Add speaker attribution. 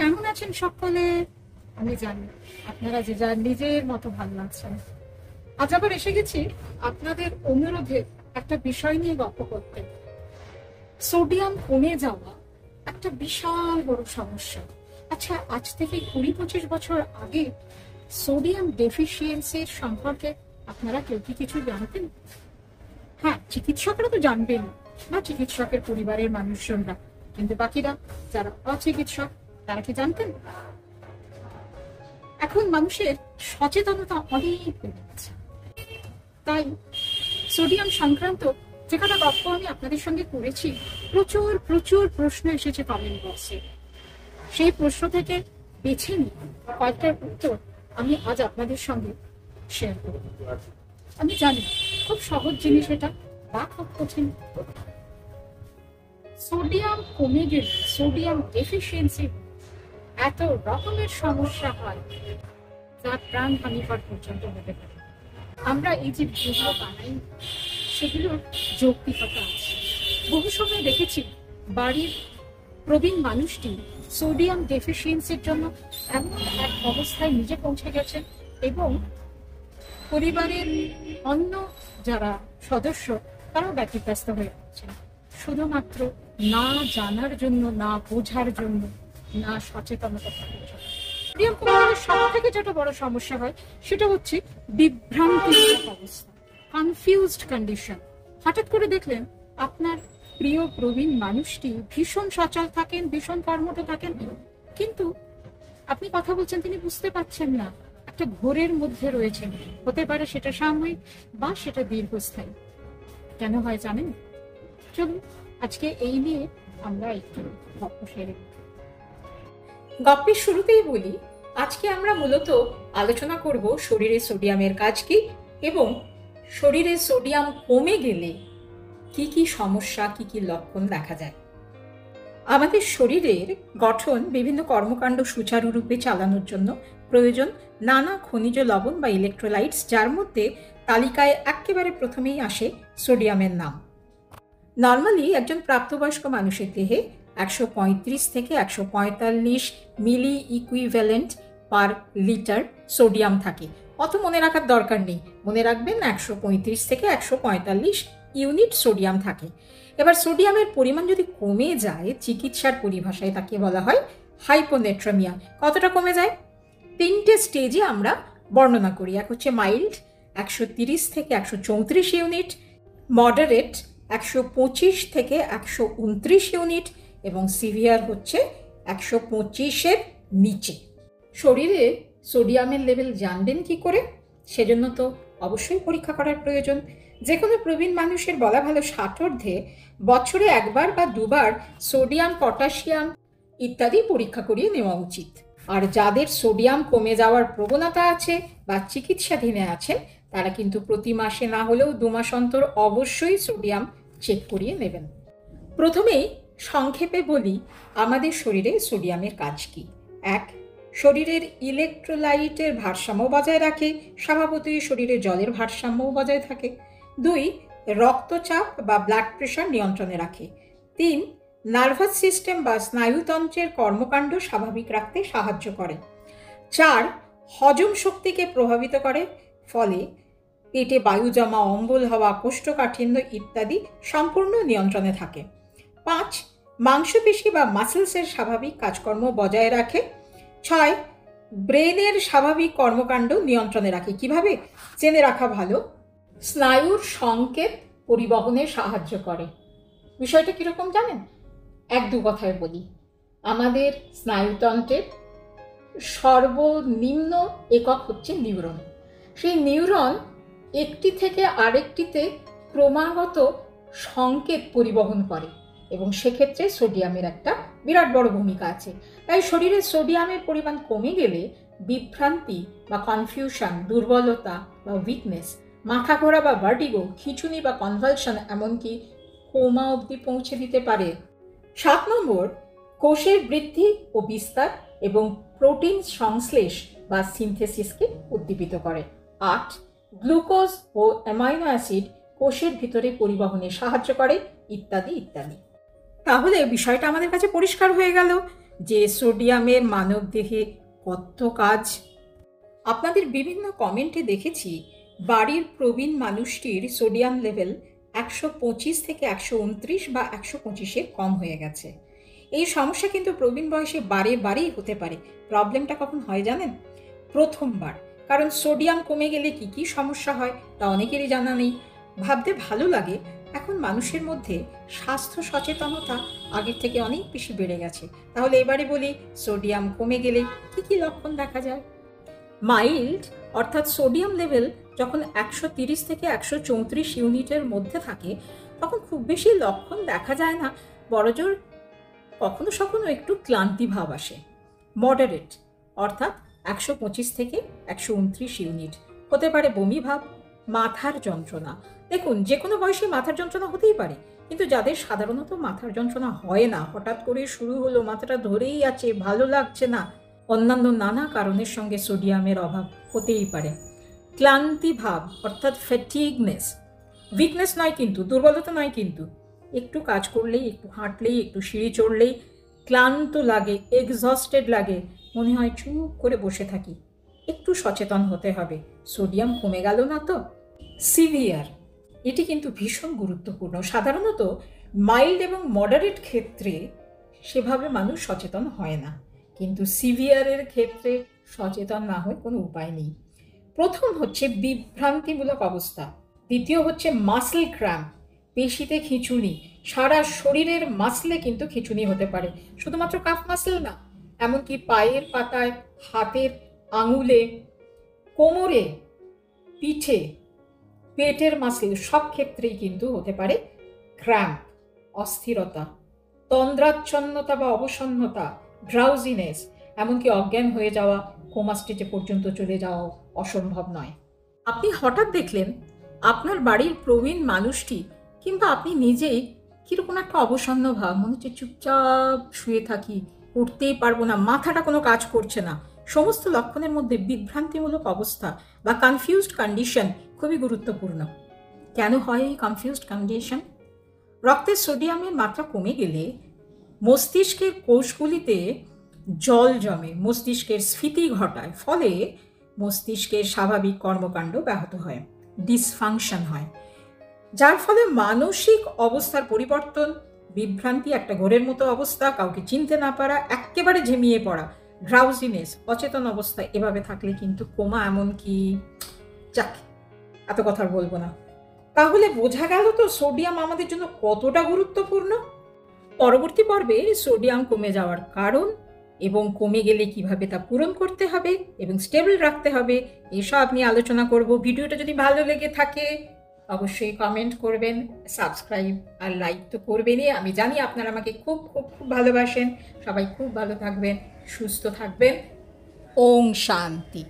Speaker 1: কেমন আছেন সকলে? আমি জানি আপনারা যে যার নিজের মতো ভালো লাগছেন। আজ আবার এসে গেছি আপনাদের অনুরোধে একটা বিষয় নিয়ে গল্প করতে। সোডিয়াম কমে যাওয়া একটা বিশাল বড় সমস্যা। আচ্ছা, আজ থেকে 20-25 বছর আগে সোডিয়াম ডেফিসিয়েন্সির সম্পর্কে আপনারা কেউ কি কিছু জানতেন? হ্যাঁ, চিকিৎসকরা তো জানবেন, বা চিকিৎসকের পরিবারের মানুষজনরা, কিন্তু বাকিরা যারা অচিকিৎসক তারা কি জানতেন? এখন মানুষের সচেতনতা অনেক বেড়ে গেছে, তাই সোডিয়াম সংক্রান্ত যে কটা গল্প আমি আপনাদের সঙ্গে করেছি, প্রচুর প্রচুর প্রশ্ন এসেছে কমেন্ট বক্সে। সেই প্রশ্ন থেকে বেছে নিয়ে কয়েকটার উত্তর আমি আজ আপনাদের সঙ্গে শেয়ার করব। আমি জানি খুব সহজ জিনিস এটা, বা খুব কঠিন। সোডিয়াম কমে গেলে, সোডিয়াম ডেফিসিয়েন্সি এত রকমের সমস্যা হয় যা প্রাণহানিকর পর্যন্ত হতে পারে। আমরা এই যে ভিডিও বানাই সেগুলোর যৌক্তিকতা আছে। বহু সময় দেখেছি বাড়ির প্রবীণ মানুষটি সোডিয়াম ডেফিসিয়েন্সির জন্য এমন এক অবস্থায় নিজে পৌঁছে গেছেন এবং পরিবারের অন্য যারা সদস্য তারাও ব্যতিব্যস্ত হয়ে যাচ্ছেন, শুধুমাত্র না জানার জন্য, না বোঝার জন্য, না সচেতনতা থাকার জন্য। সোডিয়াম কমানোর সব থেকে যেটা বড় সমস্যা হয় সেটা হচ্ছে বিভ্রান্তিমূলক অবস্থা, কনফিউজড কন্ডিশন। হঠাৎ করে দেখলেন আপনার প্রিয় প্রবীণ মানুষটি ভীষণ সচল থাকেন, ভীষণ কর্মঠ থাকেন, কিন্তু আপনি কথা বলছেন তিনি বুঝতে পারছেন না, একটা ঘোরের মধ্যে রয়েছেন। হতে পারে সেটা সাময়িক বা সেটা দীর্ঘস্থায়ী। কেন হয় জানেন? চলুন আজকে এই নিয়ে আমরা একটু গল্প সেরে।
Speaker 2: গল্পের শুরুতেই বলি, আজকে আমরা মূলত আলোচনা করব শরীরে সোডিয়ামের কাজ কি এবং শরীরে সোডিয়াম কমে গেলে কি কি সমস্যা, কি কি লক্ষণ দেখা যায়। আমাদের শরীরের গঠন বিভিন্ন কর্মকাণ্ড সুচারুরূপে চালানোর জন্য প্রয়োজন নানা খনিজ লবণ বা ইলেকট্রোলাইটস, যার মধ্যে তালিকায় একেবারে প্রথমেই আসে সোডিয়ামের নাম। নর্মালি একজন প্রাপ্তবয়স্ক মানুষের দেহে 135 থেকে 145 মিলি ইকুইভ্যালেন্ট পার লিটার সোডিয়াম থাকে। অত মনে রাখার দরকার নেই, মনে রাখবেন 135 থেকে 145 ইউনিট সোডিয়াম থাকে। এবার সোডিয়ামের পরিমাণ যদি কমে যায়, চিকিৎসার পরিভাষায় তাকে বলা হয় হাইপোনেট্রামিয়া। কতটা কমে যায়? 3টে স্টেজে আমরা বর্ণনা করি। এক হচ্ছে মাইল্ড, 130 থেকে 134 ইউনিট, মডারেট 125 থেকে 129 ইউনিট এবং সিভিয়ার হচ্ছে 125-এর নিচে। শরীরে সোডিয়ামের লেভেল জানবেন কি করে? সেজন্য তো অবশ্যই পরীক্ষা করার প্রয়োজন। যে কোনো প্রবীণ মানুষের বলা ভালো 60 বছরে একবার বা দুবার সোডিয়াম, পটাশিয়াম ইত্যাদি পরীক্ষা করিয়ে নেওয়া উচিত। আর যাদের সোডিয়াম কমে যাওয়ার প্রবণতা আছে বা চিকিৎসাধীনে আছেন তারা কিন্তু প্রতি মাসে না হলেও 2 মাস অন্তর অবশ্যই সোডিয়াম চেক করিয়ে নেবেন। প্রথমেই সংক্ষেপে বলি আমাদের শরীরে সোডিয়ামের কাজ কি। 1. শরীরের ইলেকট্রোলাইটের ভারসাম্য বজায় রাখে, স্বভাবতই শরীরে জলের ভারসাম্যও বজায় থাকে। 2. রক্তচাপ বা ব্লাড প্রেশার নিয়ন্ত্রণে রাখে। 3. নার্ভাস সিস্টেম বা স্নায়ুতন্ত্রের কর্মকাণ্ড স্বাভাবিক রাখতে সাহায্য করে। 4. হজম শক্তিকে প্রভাবিত করে, ফলে পেটে বায়ু জমা, অম্বল হওয়া, কোষ্ঠকাঠিন্য ইত্যাদি সম্পূর্ণ নিয়ন্ত্রণে থাকে। 5. মাংসপেশি বা মাসেলসের স্বাভাবিক কাজকর্ম বজায় রাখে। 6. ব্রেনের স্বাভাবিক কর্মকাণ্ড নিয়ন্ত্রণে রাখে। কিভাবে? জেনে রাখা ভালো। স্নায়ুর সংকেত পরিবহনে সাহায্য করে। বিষয়টা কিরকম জানেন? 1-2 কথায় বলি। আমাদের স্নায়ুতন্ত্রের সর্বনিম্ন একক হচ্ছে নিউরন। সেই নিউরন একটি থেকে আরেকটিতে ক্রমাগত সংকেত পরিবহন করে এবং সেক্ষেত্রে সোডিয়ামের একটা বিরাট বড় ভূমিকা আছে। তাই শরীরে সোডিয়ামের পরিমাণ কমে গেলে বিভ্রান্তি বা কনফিউশন, দুর্বলতা বা উইকনেস, মাথা ঘোরা বা ভার্টিগো, খিঁচুনি বা কনভালশন, এমনকি কোমা অবধি পৌঁছে দিতে পারে। 7 নম্বর, কোষের বৃদ্ধি ও বিস্তার এবং প্রোটিন সংশ্লেষ বা সিনথেসিসকে উদ্দীপিত করে। 8. গ্লুকোজ ও অ্যামাইনো অ্যাসিড কোষের ভিতরে পরিবহনে সাহায্য করে, ইত্যাদি ইত্যাদি। তাহলে বিষয়টা আমাদের কাছে পরিষ্কার হয়ে গেল যে সোডিয়ামের মানবদেহে কত কাজ। আপনাদের বিভিন্ন কমেন্টে দেখেছি বাড়ির প্রবীণ মানুষটির সোডিয়াম লেভেল 125 থেকে 129 বা 125-এর কম হয়ে গেছে। এই সমস্যা কিন্তু প্রবীণ বয়সে বারে বারেই হতে পারে। প্রবলেমটা কখন হয় জানেন? প্রথমবার। কারণ সোডিয়াম কমে গেলে কি কি সমস্যা হয় তা অনেকেরই জানা নেই। ভাবতে ভালো লাগে এখন মানুষের মধ্যে স্বাস্থ্য সচেতনতা আগের থেকে অনেক বেশি বেড়ে গেছে। তাহলে এবারে বলি, সোডিয়াম কমে গেলে কি কি লক্ষণ দেখা যায়? মাইল্ড অর্থাৎ সোডিয়াম লেভেল যখন 130 থেকে 134 ইউনিটের মধ্যে থাকে তখন খুব বেশি লক্ষণ দেখা যায় না, বড়জোর কখনো সখনো একটু ক্লান্তি ভাব আসে। মডারেট অর্থাৎ 125 থেকে 129 ইউনিট, হতে পারে বমি ভাব, মাথার যন্ত্রণা। দেখুন, যে কোনো বয়সে মাথার যন্ত্রণা হতেই পারে, কিন্তু যাদের সাধারণত মাথার যন্ত্রণা হয় না, হঠাৎ করে শুরু হলো, মাথাটা ধরেই আছে, ভালো লাগছে না, অন্যান্য নানা কারণের সঙ্গে সোডিয়ামের অভাব হতেই পারে। ক্লান্তি ভাব অর্থাৎ ফ্যাটিগনেস, উইকনেস নয় কিন্তু, দুর্বলতা নয় কিন্তু, একটু কাজ করলেই, একটু হাঁটলেই, একটু সিঁড়ি চড়লেই ক্লান্ত লাগে, এক্সস্টেড লাগে, মনে হয় চুপ করে বসে থাকি। একটু সচেতন হতে হবে, সোডিয়াম কমে গেল না তো। সিভিয়ার, এটি কিন্তু ভীষণ গুরুত্বপূর্ণ। সাধারণত মাইল্ড এবং মডারেট ক্ষেত্রে সেভাবে মানুষ সচেতন হয় না, কিন্তু সিভিয়ারের ক্ষেত্রে সচেতন না হয়ে কোনো উপায় নেই। প্রথম হচ্ছে বিভ্রান্তিমূলক অবস্থা, দ্বিতীয় হচ্ছে মাসল ক্র্যাম্প, পেশিতে খিঁচুনি, সারা শরীরের মাসলে কিন্তু খিঁচুনি হতে পারে, শুধুমাত্র কাফ মাসল না, এমনকি পায়ের পাতায়, হাতের আঙুলে, কোমরে, পিঠে, পেটের মাসল, সব ক্ষেত্রেই কিন্তু হতে পারে ক্র্যাম্প, অস্থিরতা, তন্দ্রাচ্ছন্নতা বা অবসন্নতা, ড্রাউজিনেস, এমনকি অজ্ঞান হয়ে যাওয়া, কোমা স্টেজে পর্যন্ত চলে যাওয়া অসম্ভব নয়। আপনি হঠাৎ দেখলেন আপনার বাড়ির প্রবীণ মানুষটি কিংবা আপনি নিজেই কিরকম একটা অবসন্ন ভাব, মনে হচ্ছে চুপচাপ শুয়ে থাকি, উঠতেই পারবো না, মাথাটা কোনো কাজ করছে না, সমস্ত লক্ষণের মধ্যে বিভ্রান্তিমূলক অবস্থা বা কনফিউজড কন্ডিশন খুবই গুরুত্বপূর্ণ। কেন হয় এই কনফিউজড কন্ডিশন? রক্তের সোডিয়ামের মাত্রা কমে গেলে মস্তিষ্কের কোষগুলিতে জল জমে, মস্তিষ্কের স্ফীতি ঘটায়, ফলে মস্তিষ্কের স্বাভাবিক কর্মকাণ্ড ব্যাহত হয়, ডিসফাংশন হয়, যার ফলে মানসিক অবস্থার পরিবর্তন, বিভ্রান্তি, একটা ঘোরের মতো অবস্থা, কাউকে চিনতে না পারা, একেবারে ঝিমিয়ে পড়া, ড্রাউজিনেস, অচেতন অবস্থা, এভাবে থাকলে কিন্তু কোমা, এমনকি যাক, এত কথা বলবো না। তাহলে বোঝা গেল তো সোডিয়াম আমাদের জন্য কতটা গুরুত্বপূর্ণ। পরবর্তী পর্বে সোডিয়াম কমে যাওয়ার কারণ এবং কমে গেলে কিভাবে তা পূরণ করতে হবে এবং স্টেবল রাখতে হবে, এসব নিয়ে আলোচনা করব। ভিডিওটা যদি ভালো লেগে থাকে অবশ্যই কমেন্ট করবেন, সাবস্ক্রাইব আর লাইক তো করবেনই। আমি জানি আপনারা আমাকে খুব খুব খুব ভালোবাসেন। সবাই খুব ভালো থাকবেন, সুস্থ থাকবেন। ওম শান্তি।